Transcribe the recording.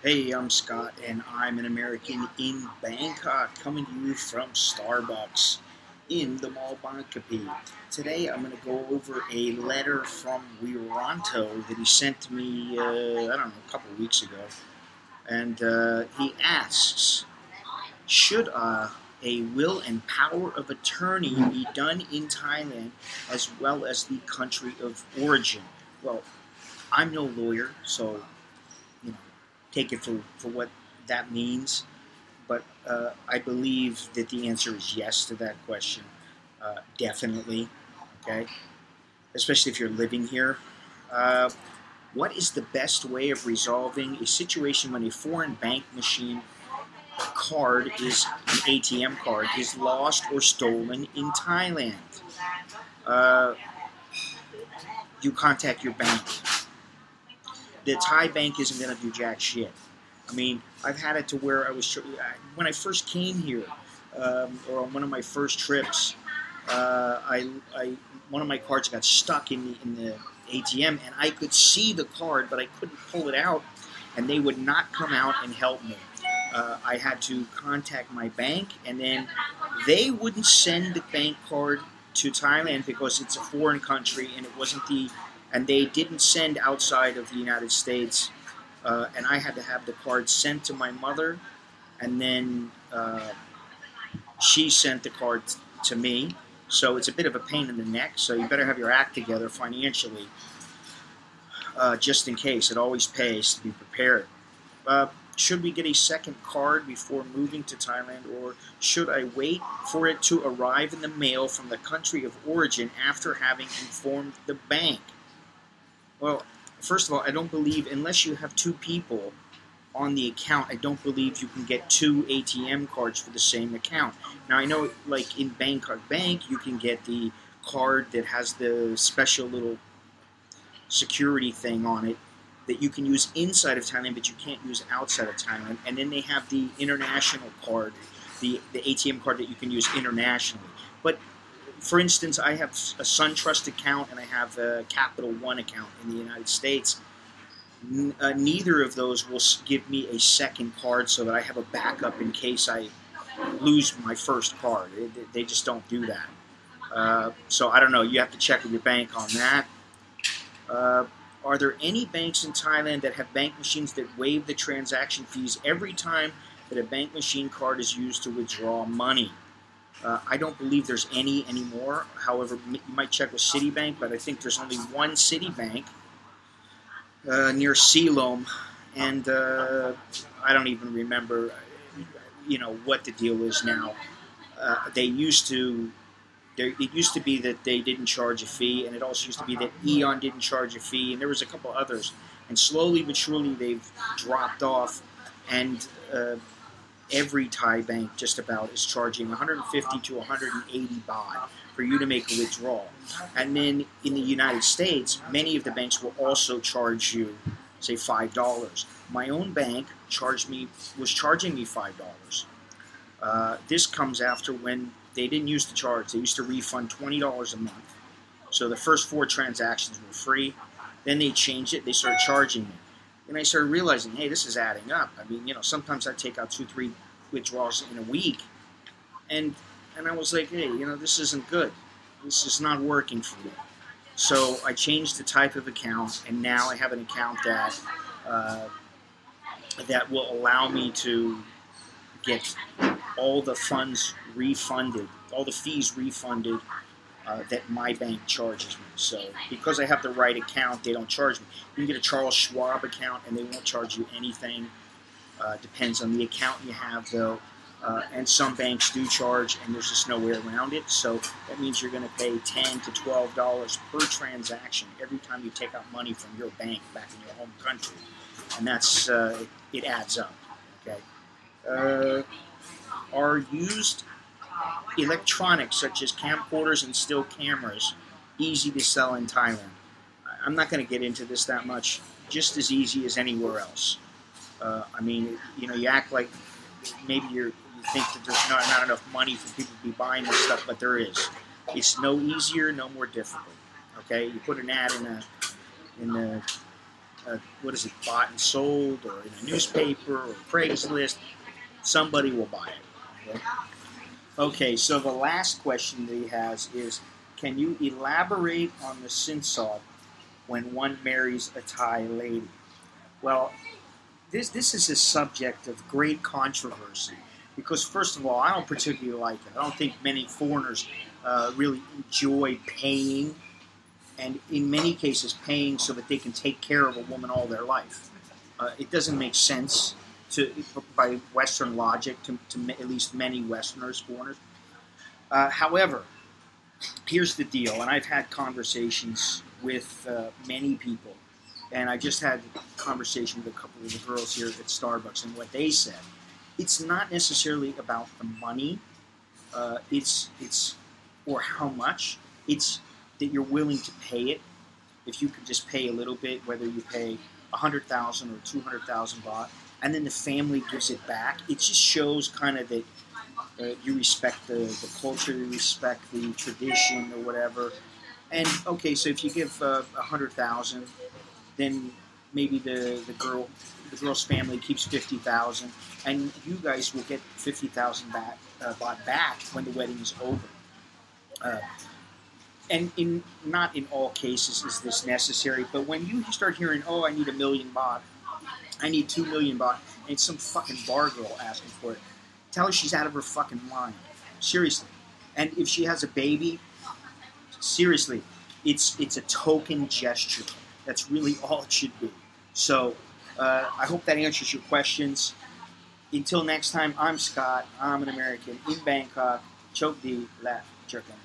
Hey, I'm Scott, and I'm an American in Bangkok, coming to you from Starbucks in the Mall Bangkok. Today, I'm going to go over a letter from Wiranto that he sent to me, I don't know, a couple of weeks ago. And he asks, should a will and power of attorney be done in Thailand as well as the country of origin? Well, I'm no lawyer, so you know, take it for what that means. But I believe that the answer is yes to that question. Definitely, okay? Especially if you're living here. Uh, what is the best way of resolving a situation when a foreign bank machine card is an ATM card is lost or stolen in Thailand? Uh, you contact your bank. The Thai bank isn't going to do jack shit. I mean, I've had it to where when I first came here, or on one of my first trips, one of my cards got stuck in the ATM, and I could see the card, but I couldn't pull it out, and they would not come out and help me. I had to contact my bank, and then they wouldn't send the bank card to Thailand because it's a foreign country, and and they didn't send outside of the United States. And I had to have the card sent to my mother, and then she sent the card to me. So it's a bit of a pain in the neck. So you better have your act together financially, just in case. It always pays to be prepared. Should we get a second card before moving to Thailand, or should I wait for it to arrive in the mail from the country of origin after having informed the bank? Well, first of all, I don't believe, unless you have two people on the account, I don't believe you can get two ATM cards for the same account. Now, I know, like in Bangkok Bank, you can get the card that has the special little security thing on it that you can use inside of Thailand, but you can't use outside of Thailand. And then they have the international card, the ATM card that you can use internationally. But for instance, I have a SunTrust account and I have a Capital One account in the United States. Neither of those will give me a second card so that I have a backup in case I lose my first card. They just don't do that. So I don't know. You have to check with your bank on that. Are there any banks in Thailand that have bank machines that waive the transaction fees every time that a bank machine card is used to withdraw money? I don't believe there's any anymore. However, you might check with Citibank, but I think there's only one Citibank near Siloam, and I don't even remember, what the deal is now. It used to be that they didn't charge a fee, and it also used to be that Eon didn't charge a fee, and there was a couple others. And slowly but surely they've dropped off, and every Thai bank just about is charging 150 to 180 baht for you to make a withdrawal. And then in the United States, many of the banks will also charge you, say, $5. My own bank was charging me $5. This comes after when they didn't used to charge. They used to refund $20 a month. So the first 4 transactions were free. Then they changed it. They started charging me. And I started realizing, hey, this is adding up. I mean, sometimes I take out 2, 3 withdrawals in a week. And I was like, hey, this isn't good. This is not working for me. So I changed the type of account, and now I have an account that will allow me to get all the funds refunded, all the fees refunded that my bank charges me. So because I have the right account, they don't charge me. You can get a Charles Schwab account, and they won't charge you anything. Depends on the account you have, though. And some banks do charge, and there's just no way around it. So that means you're going to pay $10 to $12 per transaction every time you take out money from your bank back in your home country. And that's, it adds up. Okay. Are used electronics such as camcorders and still cameras easy to sell in Thailand? I'm not going to get into this that much. Just as easy as anywhere else. I mean, you act like maybe you think that there's not enough money for people to be buying this stuff, but there is. It's no easier, no more difficult. Okay, you put an ad in the what is it, bought and sold, or in a newspaper, or Craigslist, somebody will buy it. Okay? Okay, so the last question that he has is, can you elaborate on the sinsod when one marries a Thai lady? Well, this is a subject of great controversy because, first of all, I don't particularly like it. I don't think many foreigners really enjoy paying, and in many cases paying so that they can take care of a woman all their life. It doesn't make sense by Western logic to at least many Westerners, foreigners. However, here's the deal, and I've had conversations with many people, and I just had a conversation with a couple of the girls here at Starbucks, and what they said, it's not necessarily about the money, it's or how much, it's that you're willing to pay it. If you could just pay a little bit, whether you pay 100,000 or 200,000 baht, and then the family gives it back, it just shows kind of that you respect the culture, you respect the tradition or whatever. And okay, so if you give 100,000, then maybe the girl's family keeps 50,000, and you guys will get 50,000 baht back when the wedding is over. And not in all cases is this necessary, but when you start hearing, oh, I need 1 million baht, I need 2 million baht, and it's some fucking bar girl asking for it, tell her she's out of her fucking mind. Seriously. And if she has a baby, seriously, it's a token gesture. That's really all it should be. So, I hope that answers your questions. Until next time, I'm Scott. I'm an American in Bangkok. Chok di la jerkin.